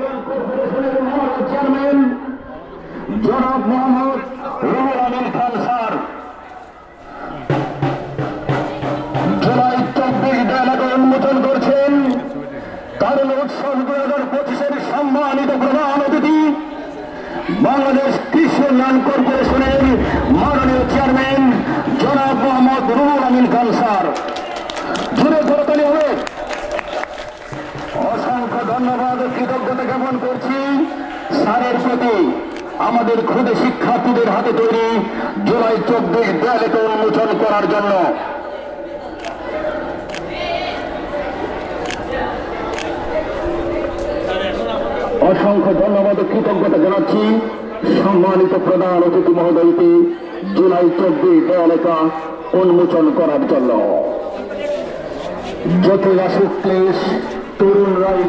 কর্পোরেশনের মহানগর চেয়ারম্যান জনাব মোহাম্মদ রুহুল আমিন খান স্যার জুলাই 24 এলাকা উন্মোচন করছেন। কারণ উৎসব 2025-এর সম্মানিত প্রধান অতিথি বাংলাদেশ কৃষি উন্নয়ন কর্পোরেশনের মাননীয় চেয়ারম্যান জনাব মোহাম্মদ রুহুল আমিন খান স্যার। জুড়ে করতালি হবে। অসংখ্য ধন্যবাদ ও কৃতজ্ঞতা জ্ঞাপন করছি স্যারের প্রতি। আমাদের ক্ষুদে শিক্ষার্থীদের হাতে তৈরি জুলাই 24 দেয়ালেকে উন্মোচন করার জন্য। অসংখ্য ধন্যবাদ ও কৃতজ্ঞতা জানাচ্ছি সম্মানিত প্রধান অতিথি মহোদয়কে জুলাই 24 দেয়ালেকা উন্মোচন করার জন্য। জ্যোতিরা শুক্লেশ তরুণ রায়